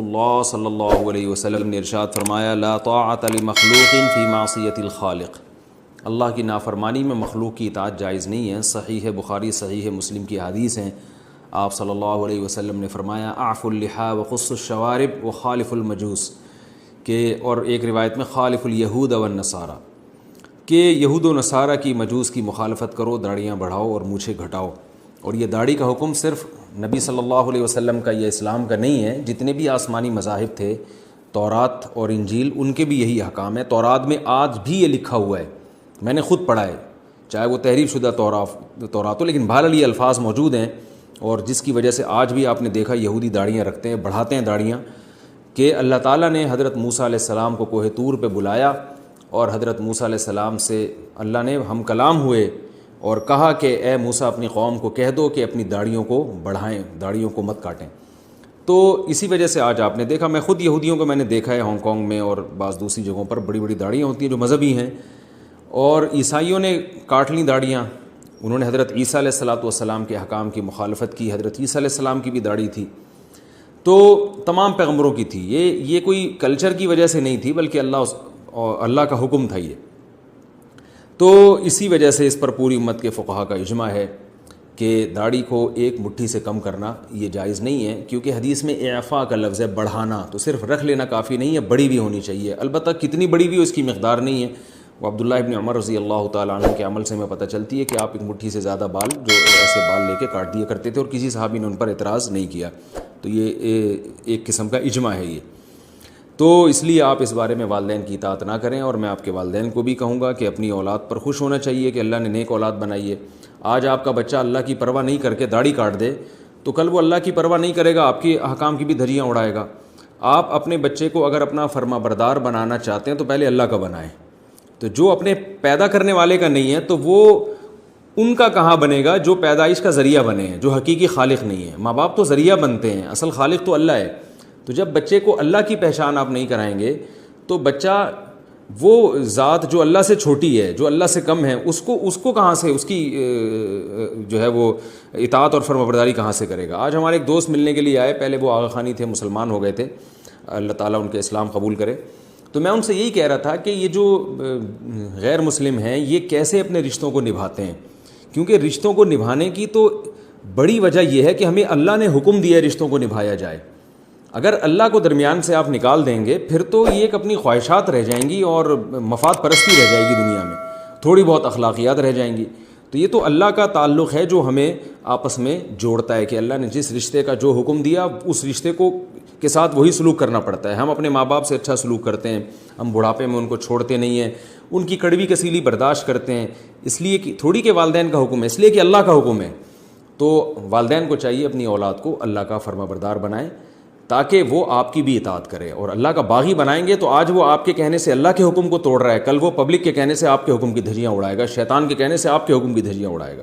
اللہ صلی اللہ علیہ وسلم نے ارشاد فرمایا لا طاعت لمخلوق فی معصیت الخالق، اللہ کی نافرمانی میں مخلوق کی اطاعت جائز نہیں ہے۔ صحیح بخاری صحیح مسلم کی حدیث ہیں، آپ صلی اللہ علیہ وسلم نے فرمایا اعفوا اللحى وقصوا الشوارب وخالفوا المجوس، کہ اور ایک روایت میں خالفوا الیہود والنصارى، کہ یہود و نصارہ کی مجوس کی مخالفت کرو، داڑیاں بڑھاؤ اور مونچھیں گھٹاؤ۔ اور یہ داڑھی کا حکم صرف نبی صلی اللہ علیہ وسلم کا، یہ اسلام کا نہیں ہے، جتنے بھی آسمانی مذاہب تھے تورات اور انجیل ان کے بھی یہی احکام ہے۔ تورات میں آج بھی یہ لکھا ہوا ہے، میں نے خود پڑھا ہے، چاہے وہ تحریف شدہ تورات ہو، لیکن بہرحال یہ الفاظ موجود ہیں، اور جس کی وجہ سے آج بھی آپ نے دیکھا یہودی داڑیاں رکھتے ہیں، بڑھاتے ہیں داڑیاں، کہ اللہ تعالیٰ نے حضرت موسیٰ علیہ السلام کو کوہ طور پہ بلایا، اور حضرت موسیٰ علیہ السلام سے اللہ نے ہم کلام ہوئے اور کہا کہ اے موسیٰ اپنی قوم کو کہہ دو کہ اپنی داڑھیوں کو بڑھائیں، داڑھیوں کو مت کاٹیں۔ تو اسی وجہ سے آج آپ نے دیکھا، میں خود یہودیوں کو میں نے دیکھا ہے ہانگ کانگ میں اور بعض دوسری جگہوں پر، بڑی بڑی داڑھیاں ہوتی ہیں جو مذہبی ہیں، اور عیسائیوں نے کاٹ لیں داڑھیاں، انہوں نے حضرت عیسیٰ علیہ السلام کے احکام کی مخالفت کی، حضرت عیسیٰ علیہ السلام کی بھی داڑھی تھی، تو تمام پیغمبروں کی تھی، یہ کوئی کلچر کی وجہ سے نہیں تھی، بلکہ اللہ کا حکم تھا یہ۔ تو اسی وجہ سے اس پر پوری امت کے فقہا کا اجماع ہے کہ داڑھی کو ایک مٹھی سے کم کرنا یہ جائز نہیں ہے، کیونکہ حدیث میں اعفاء کا لفظ ہے، بڑھانا، تو صرف رکھ لینا کافی نہیں ہے، بڑی بھی ہونی چاہیے، البتہ کتنی بڑی بھی اس کی مقدار نہیں ہے۔ وہ عبداللہ ابن عمر رضی اللہ تعالیٰ عنہ کے عمل سے ہمیں پتہ چلتی ہے کہ آپ ایک مٹھی سے زیادہ بال جو ایسے بال لے کے کاٹ دیا کرتے تھے، اور کسی صحابی نے ان پر اعتراض نہیں کیا، تو یہ ایک قسم کا اجماع ہے یہ۔ تو اس لیے آپ اس بارے میں والدین کی اطاعت نہ کریں، اور میں آپ کے والدین کو بھی کہوں گا کہ اپنی اولاد پر خوش ہونا چاہیے کہ اللہ نے نیک اولاد بنائی ہے۔ آج آپ کا بچہ اللہ کی پرواہ نہیں کر کے داڑھی کاٹ دے، تو کل وہ اللہ کی پرواہ نہیں کرے گا، آپ کی احکام کی بھی دھجیاں اڑائے گا۔ آپ اپنے بچے کو اگر اپنا فرما بردار بنانا چاہتے ہیں تو پہلے اللہ کا بنائیں، تو جو اپنے پیدا کرنے والے کا نہیں ہے تو وہ ان کا کہاں بنے گا جو پیدائش کا ذریعہ بنے ہیں، جو حقیقی خالق نہیں ہے۔ ماں باپ تو ذریعہ بنتے ہیں، اصل خالق تو اللہ ہے۔ تو جب بچے کو اللہ کی پہچان آپ نہیں کرائیں گے تو بچہ وہ ذات جو اللہ سے چھوٹی ہے، جو اللہ سے کم ہے، اس کو کہاں سے، اس کی جو ہے وہ اطاعت اور فرمانبرداری کہاں سے کرے گا۔ آج ہمارے ایک دوست ملنے کے لیے آئے، پہلے وہ آغا خانی تھے، مسلمان ہو گئے تھے، اللہ تعالیٰ ان کے اسلام قبول کرے۔ تو میں ان سے یہی کہہ رہا تھا کہ یہ جو غیر مسلم ہیں یہ کیسے اپنے رشتوں کو نبھاتے ہیں، کیونکہ رشتوں کو نبھانے کی تو بڑی وجہ یہ ہے کہ ہمیں اللہ نے حکم دیا ہے رشتوں کو نبھایا جائے۔ اگر اللہ کو درمیان سے آپ نکال دیں گے پھر تو یہ ایک اپنی خواہشات رہ جائیں گی اور مفاد پرستی رہ جائے گی، دنیا میں تھوڑی بہت اخلاقیات رہ جائیں گی۔ تو یہ تو اللہ کا تعلق ہے جو ہمیں آپس میں جوڑتا ہے، کہ اللہ نے جس رشتے کا جو حکم دیا اس رشتے کے ساتھ وہی سلوک کرنا پڑتا ہے۔ ہم اپنے ماں باپ سے اچھا سلوک کرتے ہیں، ہم بڑھاپے میں ان کو چھوڑتے نہیں ہیں، ان کی کڑوی کسیلی برداشت کرتے ہیں، اس لیے کہ تھوڑی کہ والدین کا حکم ہے، اس لیے کہ اللہ کا حکم ہے۔ تو والدین کو چاہیے اپنی اولاد کو اللہ کا فرما بردار بنائیں تاکہ وہ آپ کی بھی اطاعت کرے، اور اللہ کا باغی بنائیں گے تو آج وہ آپ کے کہنے سے اللہ کے حکم کو توڑ رہا ہے، کل وہ پبلک کے کہنے سے آپ کے حکم کی دھجیاں اڑائے گا، شیطان کے کہنے سے آپ کے حکم کی دھجیاں اڑائے گا۔